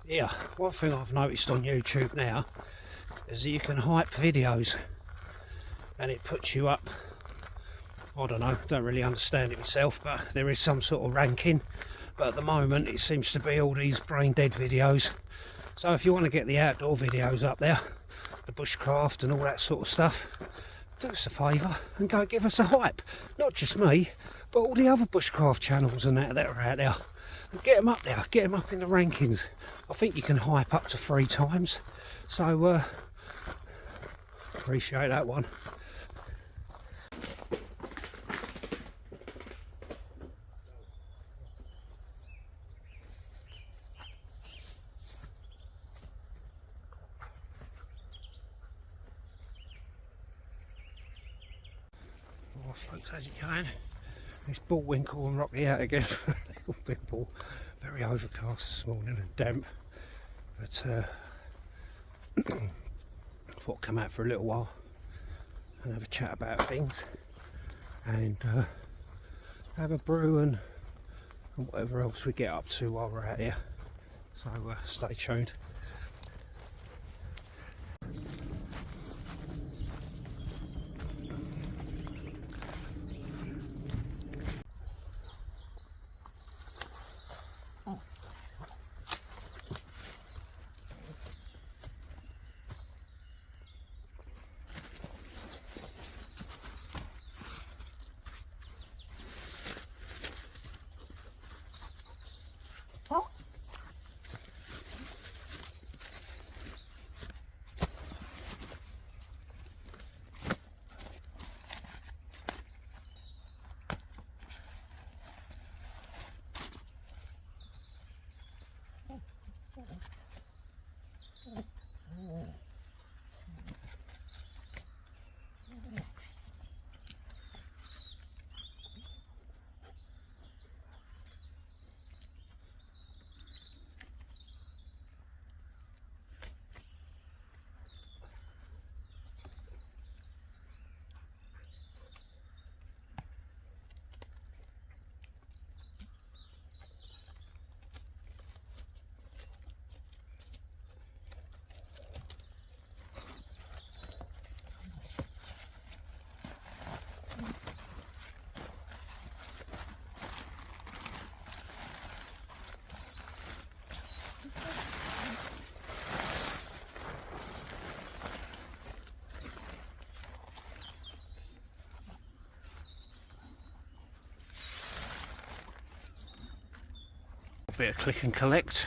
Yeah, one thing I've noticed on YouTube now is that you can hype videos and it puts you up. I don't know, don't really understand it myself, but there is some sort of ranking. But at the moment it seems to be all these brain dead videos. So if you want to get the outdoor videos up there, the bushcraft and all that sort of stuff, do us a favour and go give us a hype. Not just me, but all the other bushcraft channels and that are out there. And get them up there, get them up in the rankings. I think you can hype up to 3 times. So appreciate that one. More folks as you can. This bullwinkle and rocky out again. Little big ball. Very overcast this morning and damp. But I thought I'd come out for a little while and have a chat about things and have a brew and whatever else we get up to while we're out here. So stay tuned. A bit of click and collect.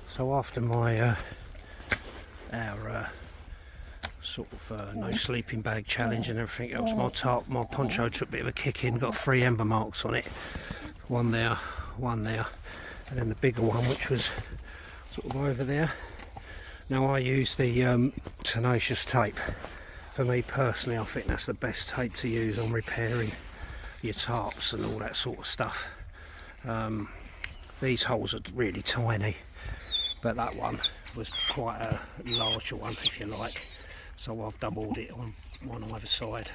So after my our sort of no sleeping bag challenge and everything else, my poncho took a bit of a kick in, got 3 ember marks on it, one there, and then the bigger one which was sort of over there. Now I use the tenacious tape. For me personally, I think that's the best tape to use on repairing your tarps and all that sort of stuff. These holes are really tiny, but that one was quite a larger one, if you like, so I've doubled it on one either side.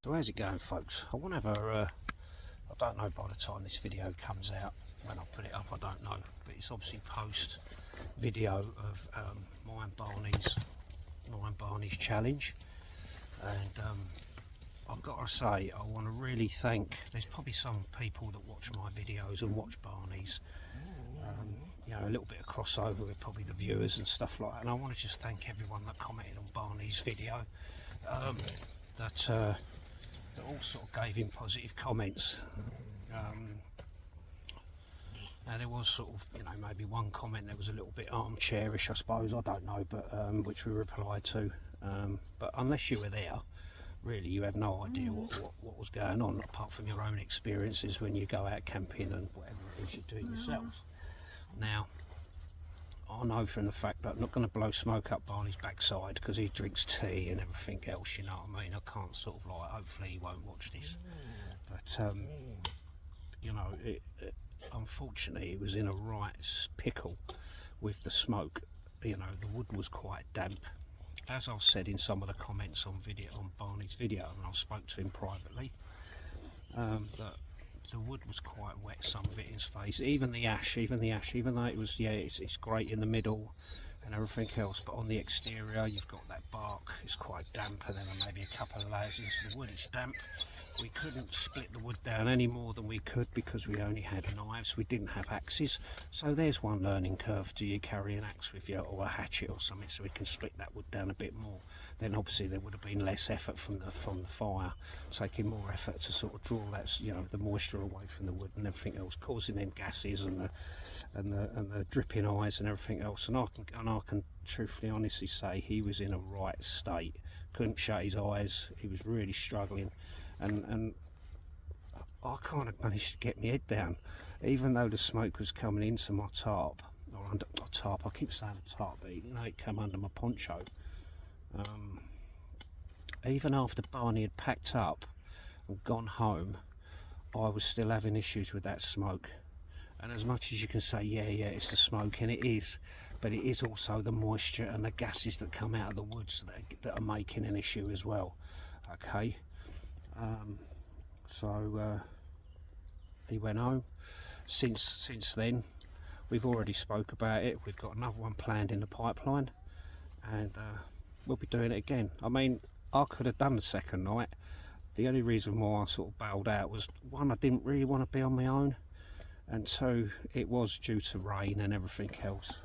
So how's it going, folks? I want to have a, I don't know by the time this video comes out, when I put it up I don't know, but it's obviously post video of mine Barney's challenge, and I've got to say I want to really thank, there's probably some people that watch my videos and watch Barney's, you know, a little bit of crossover with probably the viewers and stuff like that, and I want to just thank everyone that commented on Barney's video, that all sort of gave him positive comments. Now there was sort of, you know, maybe one comment that was a little bit armchairish, I suppose, I don't know, but which we replied to, but unless you were there, really you have no idea what was going on, apart from your own experiences when you go out camping and whatever it is you're doing yourself. Now I know from the fact that I'm not going to blow smoke up Barney's backside because he drinks tea and everything else, you know what I mean. I can't sort of like, hopefully he won't watch this, but you know, unfortunately it was in a right pickle with the smoke. You know, the wood was quite damp, as I've said in some of the comments on Barney's video, and I spoke to him privately, that the wood was quite wet, some of it in his face, even the ash, even though it was, yeah, it's great in the middle and everything else, but on the exterior you've got that bark, it's quite damp, and then maybe a couple of layers into the wood, it's damp. We couldn't split the wood down any more than we could because we only had knives, we didn't have axes. So there's one learning curve. Do you carry an axe with you or a hatchet or something so we can split that wood down a bit more? Then obviously there would have been less effort from the fire, taking more effort to sort of draw that, you know, the moisture away from the wood and everything else, causing them gases and the dripping eyes and everything else. And I can truthfully, honestly say he was in a right state. Couldn't shut his eyes. He was really struggling. And I kind of managed to get my head down, even though the smoke was coming into my tarp, or under my tarp. I keep saying a tarp, but you know, it came under my poncho. Even after Barney had packed up and gone home, I was still having issues with that smoke. And as much as you can say, yeah, it's the smoke, and it is, but it is also the moisture and the gases that come out of the woods that are making an issue as well. Okay. So he went home. Since then we've already spoke about it, we've got another one planned in the pipeline, and we'll be doing it again. I mean, I could have done the second night. The only reason why I sort of bailed out was, one, I didn't really want to be on my own, and two, it was due to rain and everything else,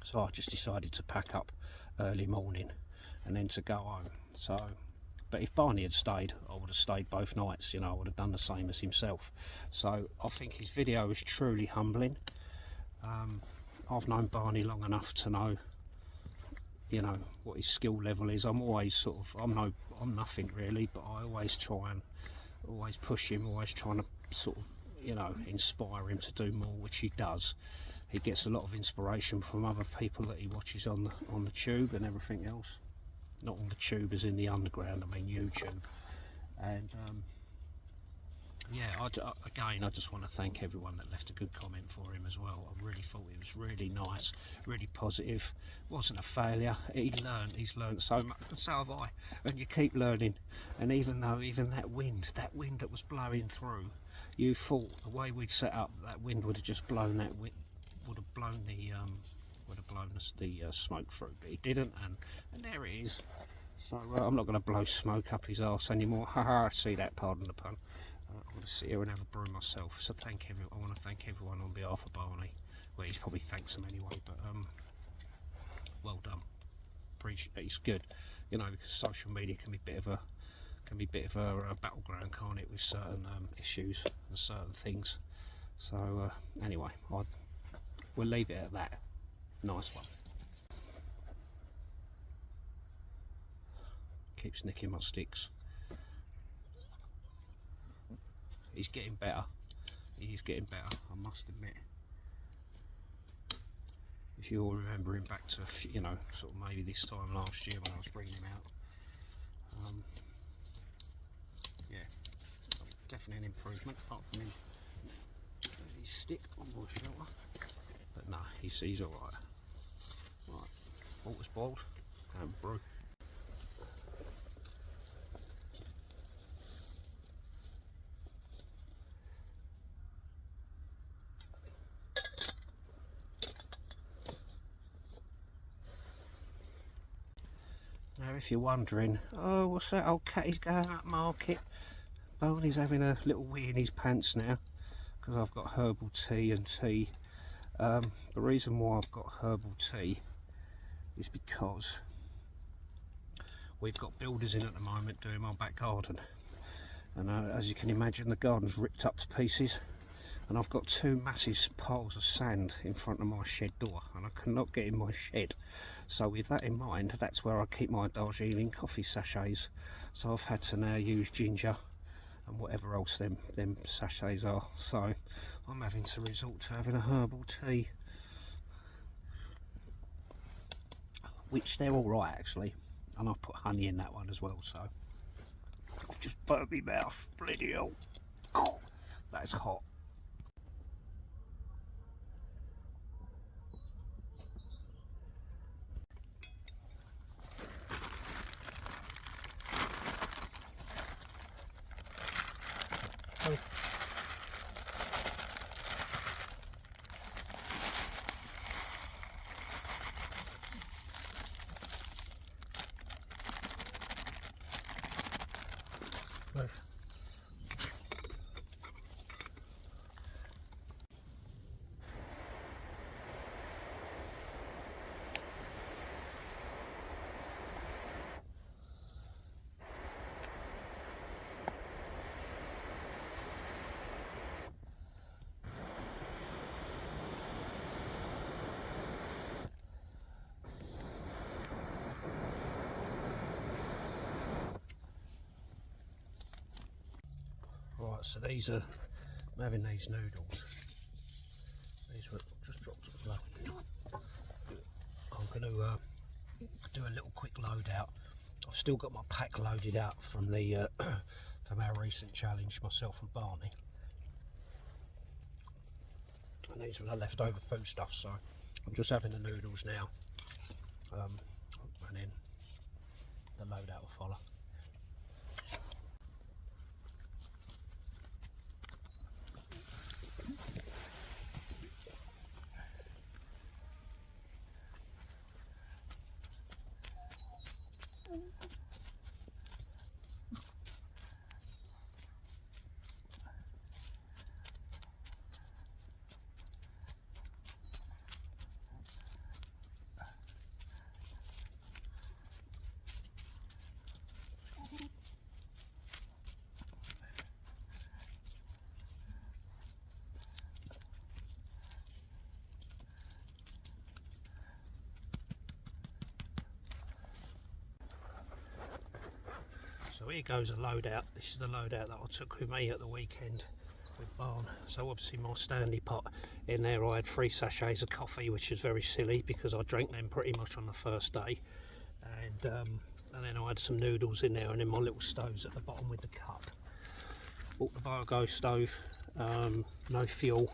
so I just decided to pack up early morning and then to go home. So, but if Barney had stayed, I would have stayed both nights, you know, I would have done the same as himself. So I think his video was truly humbling. I've known Barney long enough to know, you know, what his skill level is. I'm always sort of, I'm nothing really, but I always try and always push him, always trying to sort of, you know, inspire him to do more, which he does. He gets a lot of inspiration from other people that he watches on the tube and everything else. Not on the tube as in the underground, I mean YouTube. And yeah, again, I just want to thank everyone that left a good comment for him as well. I really thought it was really nice, really positive. It wasn't a failure. He's learned so much, and so have I. And you keep learning. And even though that wind that was blowing through, you thought the way we'd set up, that wind would have just blown that wind, would have blown the smoke through, but he didn't, and there it is. So I'm not going to blow smoke up his arse anymore. Haha, see that, pardon the pun. I want to sit here and have a brew myself. So I want to thank everyone on behalf of Barney. Well, he's probably thanks them anyway, but well done. Appreciate it. It's good, you know, because social media can be a bit of a battleground, can't it, with certain issues and certain things. So anyway, we'll leave it at that. Nice one. Keeps nicking my sticks. He's getting better. He's getting better, I must admit. If you're remembering back to, you know, sort of maybe this time last year when I was bringing him out. Yeah, definitely an improvement, apart from his stick on my shoulder. But no, he's alright. Right, water's boiled, and brew. Now if you're wondering, oh what's that old cat, he's going up market, Barney's having a little wee in his pants now because I've got herbal tea and tea. The reason why I've got herbal tea is because we've got builders in at the moment doing my back garden, and as you can imagine the garden's ripped up to pieces, and I've got two massive piles of sand in front of my shed door and I cannot get in my shed. So with that in mind, that's where I keep my Darjeeling coffee sachets. So I've had to now use ginger and whatever else them sachets are. So I'm having to resort to having a herbal tea, which they're alright actually, and I've put honey in that one as well. So I've just burnt my mouth, bloody hell, that's hot. Right, so these are, I'm having these noodles. These were just dropped to the floor. I'm going to do a little quick load out. I've still got my pack loaded out from the from our recent challenge, myself and Barney. And these were the leftover food stuff, so I'm just having the noodles now, and then the loadout will follow. So here goes a loadout. This is the loadout that I took with me at the weekend with Barn. So obviously my standy pot in there, I had 3 sachets of coffee, which is very silly because I drank them pretty much on the first day, and then I had some noodles in there, and then my little stoves at the bottom with the cup. Bought the Virgo stove, no fuel.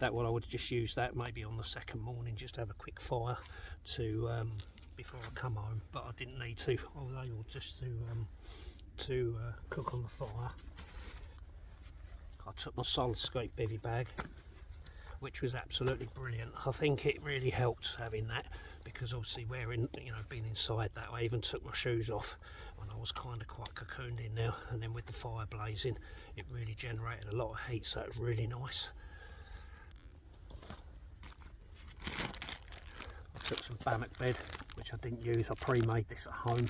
That one I would just use that maybe on the second morning, just to have a quick fire to before I come home, but I didn't need to. I was able just to cook on the fire. I took my solid scope bivvy bag, which was absolutely brilliant. I think it really helped having that, because obviously wearing, being inside that, I even took my shoes off and I was kind of quite cocooned in there, and then with the fire blazing it really generated a lot of heat, so it was really nice. I took some bannock bed, which I didn't use, I pre-made this at home.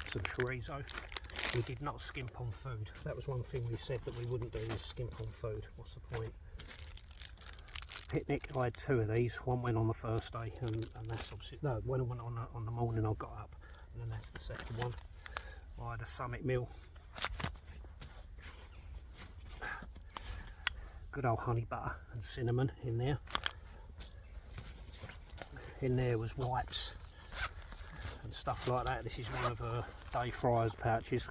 Some chorizo. We did not skimp on food. That was one thing we said that we wouldn't do, is skimp on food. What's the point? Picnic, I had 2 of these. One went on the first day, and that's obviously, no, one went on the morning I got up, and then that's the second one. I had a summit meal. Good old honey butter and cinnamon in there. In there was wipes and stuff like that. This is one of Dave Fryer's pouches,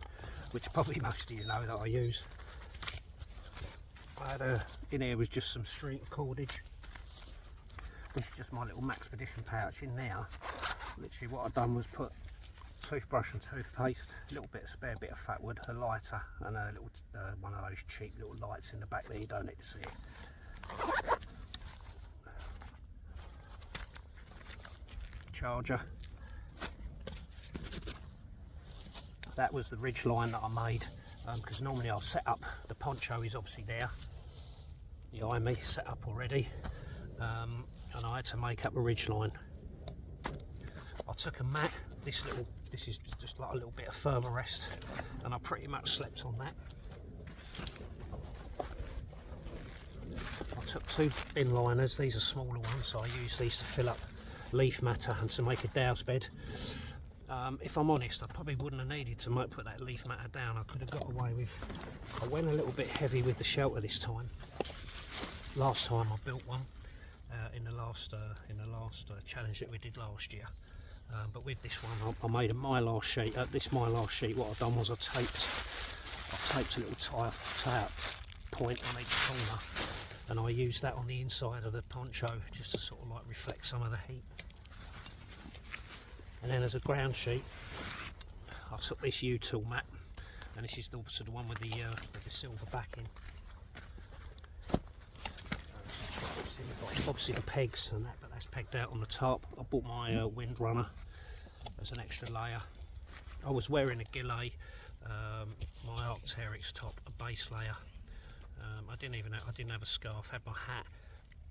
which probably most of you know that I use. I had in here was just some street cordage. This is just my little Maxpedition pouch. In there, literally what I've done was put toothbrush and toothpaste, a little bit of spare bit of fat wood, a lighter, and a little one of those cheap little lights in the back there. You don't need to see it. charger. That was the ridge line that I made, because normally I'll set up, the poncho is obviously there behind me, set up already, and I had to make up a ridge line. I took a mat, this is just like a little bit of firmer rest, and I pretty much slept on that. I took 2 bin liners, these are smaller ones, so I use these to fill up leaf matter and to make a douse bed. If I'm honest, I probably wouldn't have needed to put that leaf matter down. I could have got away with. I went a little bit heavy with the shelter this time. Last time I built one in the last challenge that we did last year. But with this one, I made a mylar sheet. This mylar sheet, what I've done was I taped a little tie-up point on each corner, and I used that on the inside of the poncho just to sort of like reflect some of the heat. And then as a ground sheet, I took this U-tool mat, and this is also the one with the silver backing. Obviously the pegs and that, but that's pegged out on the top. I bought my wind runner as an extra layer. I was wearing a gilet, my Arc'teryx top, a base layer. I didn't have a scarf. Had my hat,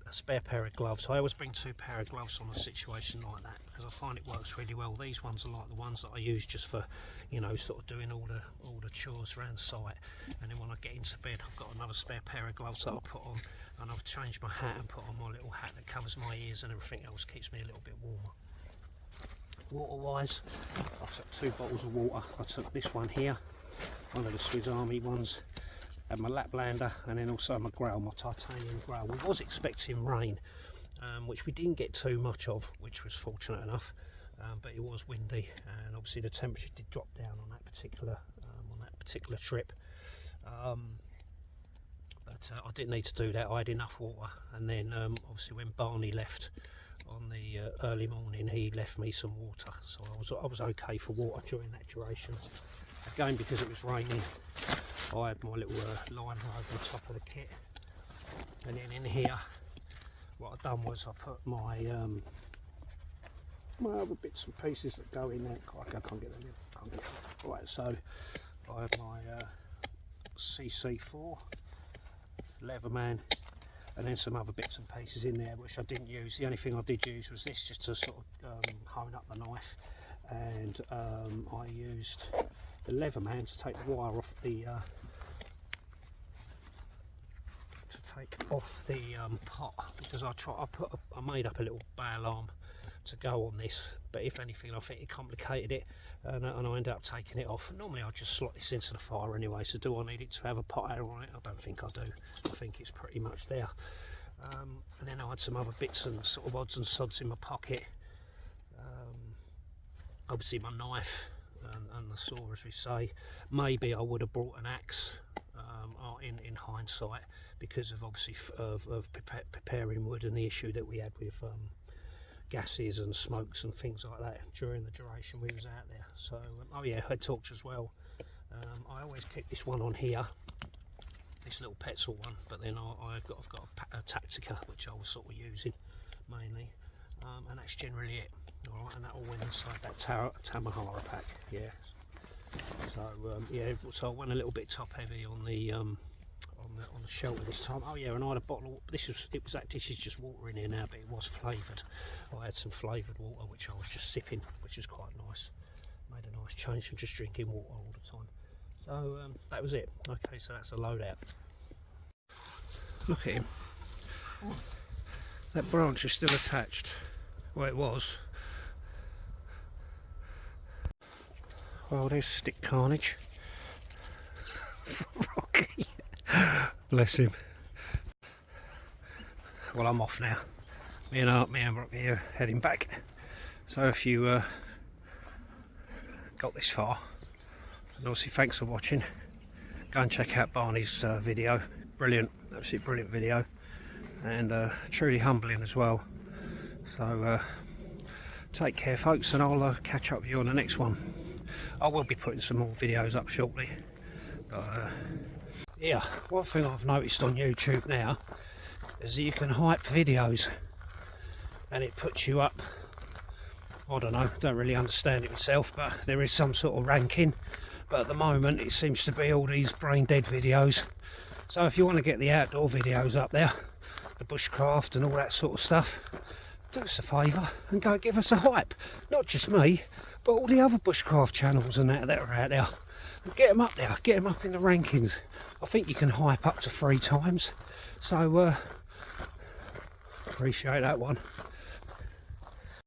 a spare pair of gloves. I always bring 2 pair of gloves on a situation like that because I find it works really well. These ones are like the ones that I use just for, you know, sort of doing all the chores around the site. And then when I get into bed, I've got another spare pair of gloves that I put on, and I've changed my hat and put on my little hat that covers my ears and everything else, keeps me a little bit warmer. Water wise, I took 2 bottles of water. I took this one here, one of the Swiss Army ones, and my Laplander, and then also my Grail, my titanium Grail. We was expecting rain, which we didn't get too much of, which was fortunate enough, but it was windy, and obviously the temperature did drop down on that particular trip. But I didn't need to do that. I had enough water, and then obviously when Barney left on the early morning, he left me some water, so I was okay for water during that duration. Again, because it was raining, I had my little liner over the top of the kit, and then in here what I've done was I put my other bits and pieces that go in there. I can't get them in. Right, so I have my CC4 Leatherman, and then some other bits and pieces in there which I didn't use. The only thing I did use was this, just to sort of hone up the knife, and I used the Leatherman to take the wire off the pot, because I made up a little bay alarm to go on this, but if anything I think it complicated it, and I ended up taking it off. Normally I'll just slot this into the fire anyway, so do I need it to have a pot air on it? I don't think I do. I think it's pretty much there. And then I had some other bits and sort of odds and sods in my pocket. Obviously my knife and the saw, as we say. Maybe I would have brought an axe in hindsight, because of obviously of preparing wood and the issue that we had with gases and smokes and things like that during the duration we was out there. So oh yeah, head torch as well. I always keep this one on here, this little Petzl one, but then I've got a Tactica which I was sort of using mainly, and that's generally it. All right, and that all went inside that Tamahara pack. Yeah. So yeah, so I went a little bit top heavy on the shelter this time. Oh yeah, and I had a bottle of, this is just water in here now, but it was flavoured. I had some flavoured water which I was just sipping, which was quite nice. Made a nice change from just drinking water all the time. So that was it. Okay, so that's a loadout. Look at him. That branch is still attached. Well, it was. Well, there's stick carnage. Rocky. Bless him. Well, I'm off now. Me and Rocky are heading back. So if you got this far, and obviously thanks for watching. Go and check out Barney's video. Brilliant, absolutely brilliant video, and truly humbling as well. So take care, folks, and I'll catch up with you on the next one. I will be putting some more videos up shortly. But yeah, one thing I've noticed on YouTube now is that you can hype videos, and it puts you up, I don't know, don't really understand it myself, but there is some sort of ranking. But at the moment it seems to be all these brain dead videos. So if you want to get the outdoor videos up there, the bushcraft and all that sort of stuff, do us a favour and go give us a hype. Not just me, but all the other bushcraft channels and that are out there. And get them up there, get them up in the rankings. I think you can hype up to 3 times. So appreciate that one.